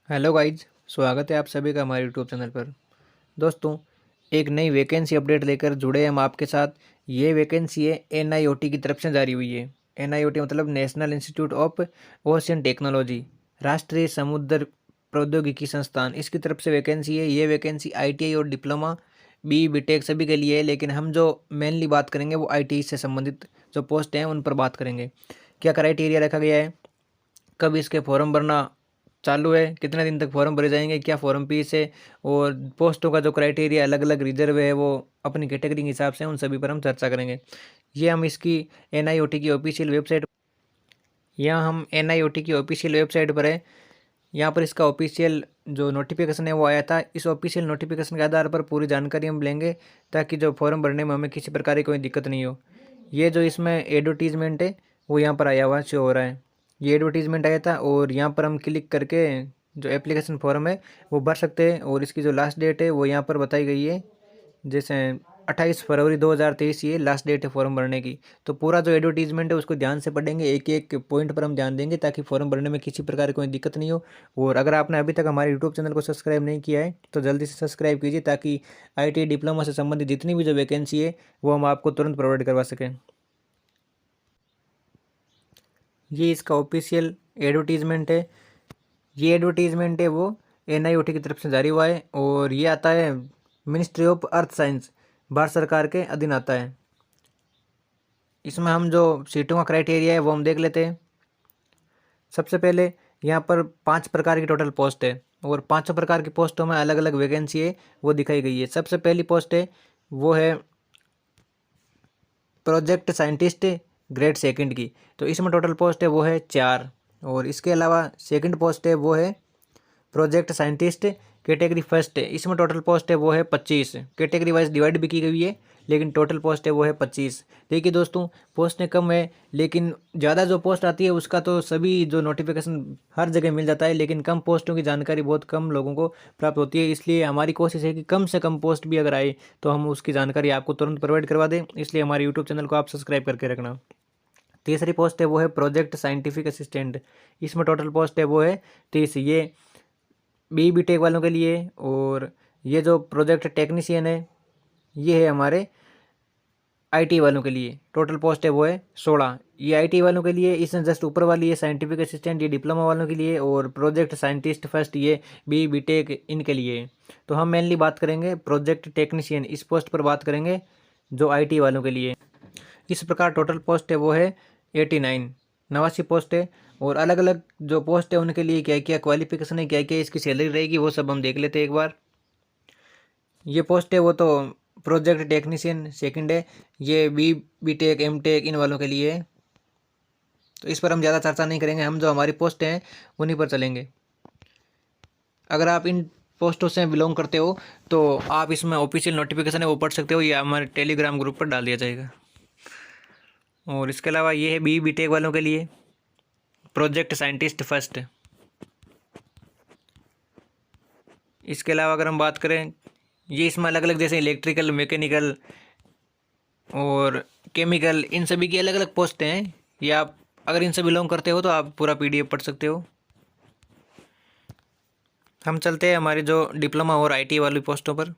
Hello guys, स्वागत है आप सभी का हमारे यूट्यूब चैनल पर। दोस्तों, एक नई वैकेंसी अपडेट लेकर जुड़े हैं हम आपके साथ। ये वैकेंसी है एनआईओटी की तरफ से जारी हुई है। एनआईओटी मतलब national Institute of Ocean technology, राष्ट्रीय समुद्र प्रौद्योगिकी संस्थान, इसकी तरफ से वैकेंसी है। ये वैकेंसी आईटीआई और डिप्लोमा बी बीटेक सभी के लिए है, लेकिन हम जो मेनली बात करेंगे वो आईटीआई से संबंधित जो पोस्ट हैं उन पर बात करेंगे। क्या क्राइटेरिया रखा गया है, कब इसके फॉर्म भरना चालू है, कितने दिन तक फॉर्म भरे जाएंगे, क्या फॉर्म फीस है, और पोस्टों का जो क्राइटेरिया अलग अलग रिजर्व है वो अपनी कैटेगरी के हिसाब से, उन सभी पर हम चर्चा करेंगे। ये हम इसकी एनआईओटी की ऑफिशियल वेबसाइट, यहाँ हम एनआईओटी की ऑफिशियल वेबसाइट पर है। यहाँ पर इसका ऑफिशियल जो नोटिफिकेशन है वो आया था। इस ऑफिशियल नोटिफिकेशन के आधार पर पूरी जानकारी हम लेंगे, ताकि जो फॉर्म भरने में हमें किसी प्रकार की कोई दिक्कत नहीं हो। ये जो इसमें एडवर्टीजमेंट है वो यहाँ पर आया हुआ शो हो रहा है। ये एडवर्टीजमेंट आया था और यहाँ पर हम क्लिक करके जो एप्लीकेशन फॉर्म है वो भर सकते हैं, और इसकी जो लास्ट डेट है वो यहाँ पर बताई गई है। जैसे 28 फरवरी 2023 ये लास्ट डेट है फॉर्म भरने की। तो पूरा जो एडवर्टीजमेंट है उसको ध्यान से पढ़ेंगे, एक एक पॉइंट पर हम ध्यान देंगे, ताकि फॉर्म भरने में किसी प्रकार की कोई दिक्कत नहीं हो। और अगर आपने अभी तक हमारे यूट्यूब चैनल को सब्सक्राइब नहीं किया है तो जल्दी से सब्सक्राइब कीजिए, ताकि आईटी डिप्लोमा से संबंधित जितनी भी जो वैकेंसी है वो हम आपको तुरंत प्रोवाइड करवा सकें। ये इसका ऑफिशियल एडवर्टीजमेंट है। ये एडवर्टीजमेंट है वो एनआईओटी की तरफ से जारी हुआ है, और ये आता है ministry of earth science, Bharat सरकार के अधीन आता है। इसमें हम जो सीटों का क्राइटेरिया है वो हम देख लेते हैं। सबसे पहले यहाँ पर 5 प्रकार की टोटल पोस्ट है, और 5 प्रकार की पोस्टों में अलग अलग वैकेंसी है वो दिखाई गई है। सबसे पहली पोस्ट है वो है प्रोजेक्ट साइंटिस्ट ग्रेड सेकंड की। तो इसमें टोटल पोस्ट है वो है 4। और इसके अलावा सेकंड पोस्ट है वो है प्रोजेक्ट साइंटिस्ट कैटेगरी फर्स्ट है। इसमें टोटल पोस्ट है वो है 25। कैटेगरी वाइज डिवाइड भी की गई है, लेकिन टोटल पोस्ट है वो है 25। देखिए दोस्तों, पोस्टें कम है, लेकिन ज़्यादा जो पोस्ट आती है उसका तो सभी जो नोटिफिकेशन हर जगह मिल जाता है, लेकिन कम पोस्टों की जानकारी बहुत कम लोगों को प्राप्त होती है। इसलिए हमारी कोशिश है कि कम से कम पोस्ट भी अगर आए तो हम उसकी जानकारी आपको तुरंत प्रोवाइड करवा दें। इसलिए हमारे यूट्यूब चैनल को आप सब्सक्राइब करके रखना। तीसरी पोस्ट है वो है प्रोजेक्ट साइंटिफिक असिस्टेंट। इसमें टोटल पोस्ट है वो है 30। ये बी बीटेक वालों के लिए। और ये जो प्रोजेक्ट टेक्नीशियन है ये है हमारे आईटी वालों के लिए। टोटल पोस्ट है वो है 16। ये आईटी वालों के लिए। इसमें जस्ट ऊपर वाली ये साइंटिफिक असिस्टेंट, ये डिप्लोमा वालों के लिए, और प्रोजेक्ट साइंटिस्ट फर्स्ट ये बी बीटेक इनके लिए। तो हम मेनली बात करेंगे प्रोजेक्ट टेक्नीशियन, इस पोस्ट पर बात करेंगे जो आईटी वालों के लिए। इस प्रकार टोटल पोस्ट है वो है 89, 89 पोस्ट है। और अलग अलग जो पोस्ट है उनके लिए क्या क्या क्वालिफिकेशन है, क्या क्या इसकी सैलरी रहेगी, वो सब हम देख लेते हैं एक बार। ये पोस्ट है वो तो प्रोजेक्ट टेक्नीशियन सेकंड है। ये बी बीटेक एम टेक इन वालों के लिए है। तो इस पर हम ज़्यादा चर्चा नहीं करेंगे, हम जो हमारी पोस्ट हैं उन्हीं पर चलेंगे। अगर आप इन पोस्टों से बिलोंग करते हो तो आप इसमें ऑफिशियल नोटिफिकेशन है वो पढ़ सकते हो, या हमारे टेलीग्राम ग्रुप पर डाल दिया जाएगा। और इसके अलावा ये है बी बीटेक वालों के लिए प्रोजेक्ट साइंटिस्ट फर्स्ट। इसके अलावा अगर हम बात करें, ये इसमें अलग अलग जैसे इलेक्ट्रिकल, मैकेनिकल और केमिकल, इन सभी की अलग अलग पोस्ट हैं। ये आप अगर इनसे बिलोंग करते हो तो आप पूरा पीडीएफ पढ़ सकते हो। हम चलते हैं हमारी जो डिप्लोमा और आईटी वाली पोस्टों पर।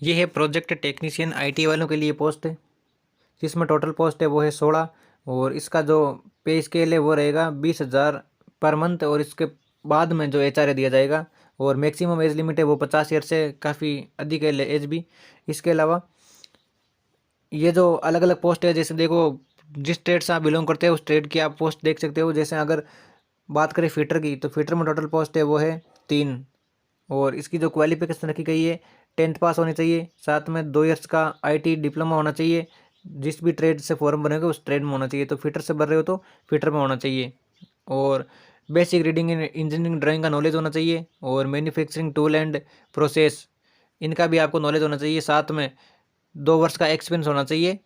ये है प्रोजेक्ट टेक्नीशियन आईटी वालों के लिए पोस्ट है, जिसमें टोटल पोस्ट है वो है 16। और इसका जो पे स्केल है वो रहेगा 20,000 पर मंथ, और इसके बाद में जो एचआरए दिया जाएगा। और मैक्सिमम एज लिमिट है वो 50 ईयर से काफ़ी अधिक है एज भी। इसके अलावा ये जो अलग अलग पोस्ट है, जैसे देखो जिस स्टेट से आप बिलोंग करते हो उस स्टेट की आप पोस्ट देख सकते हो। जैसे अगर बात करें फिटर की, तो फिटर में टोटल पोस्ट है वो है 3। और इसकी जो क्वालिफिकेशन रखी गई है 10th पास होनी चाहिए, साथ में 2 ईयर्स का आईटी डिप्लोमा होना चाहिए। जिस भी ट्रेड से फॉर्म बनेगा उस ट्रेड में होना चाहिए। तो फिटर से भर रहे हो तो फिटर में होना चाहिए। और बेसिक रीडिंग इंजीनियरिंग ड्राइंग का नॉलेज होना चाहिए, और मैन्युफैक्चरिंग टूल एंड प्रोसेस इनका भी आपको नॉलेज होना चाहिए। साथ में 2 वर्ष का एक्सपीरियंस होना चाहिए।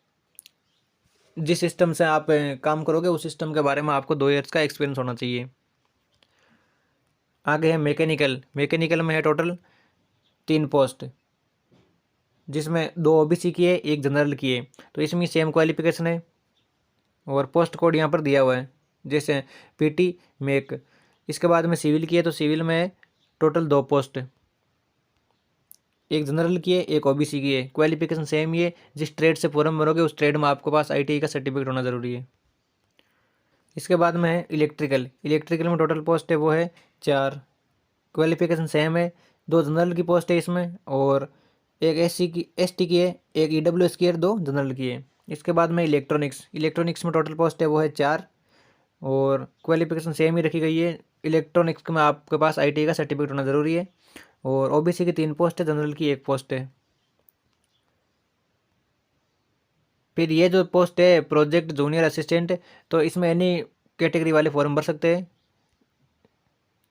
जिस सिस्टम से आप काम करोगे उस सिस्टम के बारे में आपको 2 ईयर्स का एक्सपीरियंस होना चाहिए। आगे है मैकेनिकल। मैकेनिकल में है टोटल 3 पोस्ट। जिसमें 2 ओबीसी की है, 1 जनरल की है। तो इसमें सेम क्वालिफिकेशन है और पोस्ट कोड यहाँ पर दिया हुआ है, जैसे पीटी मेक। इसके बाद में सिविल की है, तो सिविल में टोटल 2 पोस्ट, 1 जनरल की है, 1 ओबीसी की है। क्वालिफिकेशन सेम ही है, जिस ट्रेड से फॉर्म भरोगे उस ट्रेड में आपके पास आईटीआई का सर्टिफिकेट होना ज़रूरी है। इसके बाद में है इलेक्ट्रिकल। इलेक्ट्रिकल में टोटल पोस्ट है वो है 4, क्वालिफिकेशन सेम है, 2 जनरल की पोस्ट है इसमें और 1 एसटी की है, 1 ईडब्ल्यूएस की है, 2 जनरल की है। इसके बाद में इलेक्ट्रॉनिक्स। इलेक्ट्रॉनिक्स में टोटल पोस्ट है वो है 4 और क्वालिफिकेशन सेम ही रखी गई है। इलेक्ट्रॉनिक्स में आपके पास आईटीआई का सर्टिफिकेट होना ज़रूरी है और ओबीसी की 3 पोस्ट है, जनरल की 1 पोस्ट है। फिर ये जो पोस्ट है प्रोजेक्ट जूनियर असिस्टेंट, तो इसमें एनी कैटेगरी वाले फॉर्म भर सकते हैं।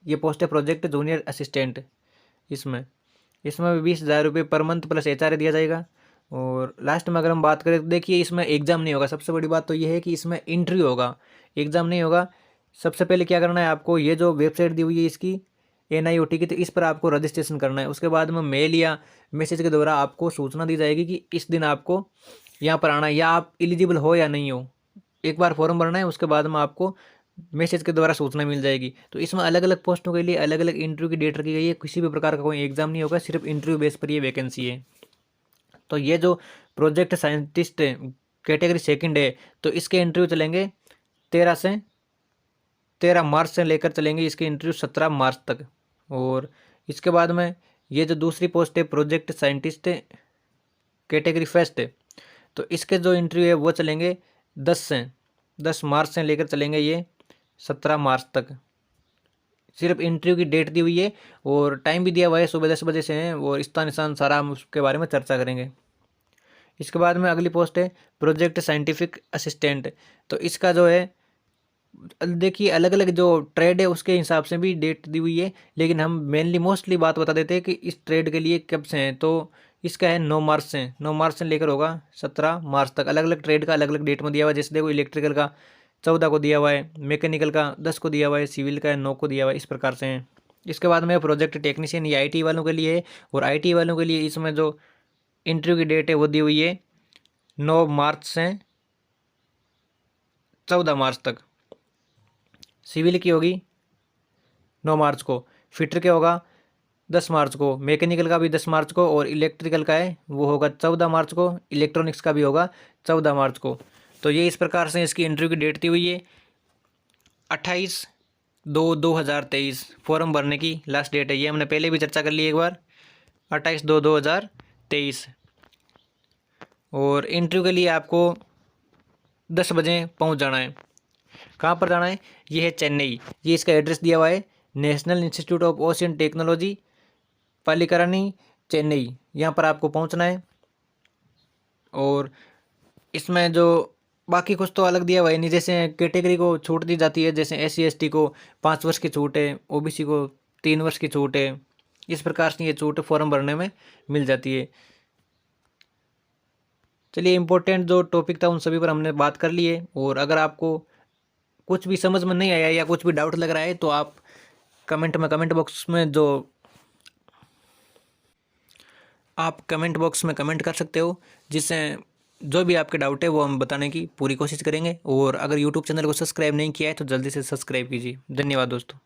ये पोस्ट है प्रोजेक्ट जूनियर असिस्टेंट। इसमें इसमें भी 20,000 रुपये पर मंथ प्लस एचआरए दिया जाएगा। और लास्ट में अगर हम बात करें तो देखिए इसमें एग्ज़ाम नहीं होगा। सबसे बड़ी बात तो ये है कि इसमें इंटरव्यू होगा, एग्ज़ाम नहीं होगा। सबसे पहले क्या करना है आपको, ये जो वेबसाइट दी हुई है इसकी NIOT की, तो इस पर आपको रजिस्ट्रेशन करना है। उसके बाद में मेल या मैसेज के द्वारा आपको सूचना दी जाएगी कि इस दिन आपको यहाँ पर आना है, या आप एलिजिबल हो या नहीं हो। एक बार फॉर्म भरना है, उसके बाद में आपको मैसेज के द्वारा सूचना मिल जाएगी। तो इसमें अलग अलग पोस्टों के लिए अलग अलग इंटरव्यू की डेट रखी गई है। किसी भी प्रकार का कोई एग्जाम नहीं होगा, सिर्फ इंटरव्यू बेस पर ये वैकेंसी है। तो ये जो प्रोजेक्ट साइंटिस्ट कैटेगरी सेकंड है, तो इसके इंटरव्यू चलेंगे 13 मार्च से लेकर चलेंगे इसके इंटरव्यू 17 मार्च तक। और इसके बाद में ये जो दूसरी पोस्ट है प्रोजेक्ट साइंटिस्ट कैटेगरी फर्स्ट है, तो इसके जो इंटरव्यू है वो चलेंगे 10 मार्च से लेकर चलेंगे ये 17 मार्च तक। सिर्फ इंटरव्यू की डेट दी हुई है और टाइम भी दिया हुआ है, सुबह 10 बजे से है। और स्थान निशान सारा हम उसके बारे में चर्चा करेंगे। इसके बाद में अगली पोस्ट है प्रोजेक्ट साइंटिफिक असिस्टेंट। तो इसका जो है देखिए अलग अलग जो ट्रेड है उसके हिसाब से भी डेट दी हुई है, लेकिन हम मेनली मोस्टली बात बता देते हैं कि इस ट्रेड के लिए कब से हैं। तो इसका है 9 मार्च से लेकर होगा 17 मार्च तक। अलग अलग ट्रेड का अलग अलग डेट में दिया हुआ है। जैसे देखो इलेक्ट्रिकल का 14 को दिया हुआ है, मैकेनिकल का 10 को दिया हुआ है, सिविल का 9 को दिया हुआ है, इस प्रकार से हैं। इसके बाद में प्रोजेक्ट टेक्नीशियन, ये IT वालों के लिए है। और IT वालों के लिए इसमें जो इंटरव्यू की डेट है वो दी हुई है 9 मार्च से 14 मार्च तक। सिविल की होगी 9 मार्च को, फिटर के होगा 10 मार्च को, मैकेनिकल का भी 10 मार्च को, और इलेक्ट्रिकल का है वो होगा 14 मार्च को, इलेक्ट्रॉनिक्स का भी होगा 14 मार्च को। तो ये इस प्रकार से इसकी इंटरव्यू की डेट दी हुई है। 28/2/2023 फॉर्म भरने की लास्ट डेट है। ये हमने पहले भी चर्चा कर ली एक बार, 28/2/2023। और इंटरव्यू के लिए आपको 10 बजे पहुंच जाना है। कहाँ पर जाना है, ये है चेन्नई। ये इसका एड्रेस दिया हुआ है, National Institute of Ocean Technology, Pallikaranai, Chennai. यहाँ पर आपको पहुँचना है। और इसमें जो बाकी कुछ तो अलग दिया हुआ है नहीं, जैसे कैटेगरी को छूट दी जाती है, जैसे SC ST को 5 वर्ष की छूट है, OBC को 3 वर्ष की छूट है। इस प्रकार से ये छूट फॉर्म भरने में मिल जाती है। चलिए इम्पोर्टेंट जो टॉपिक था उन सभी पर हमने बात कर ली है। और अगर आपको कुछ भी समझ में नहीं आया या कुछ भी डाउट लग रहा है तो आप कमेंट बॉक्स में कमेंट कर सकते हो, जिससे जो भी आपके डाउट है वो हम बताने की पूरी कोशिश करेंगे। और अगर यूट्यूब चैनल को सब्सक्राइब नहीं किया है तो जल्दी से सब्सक्राइब कीजिए। धन्यवाद दोस्तों।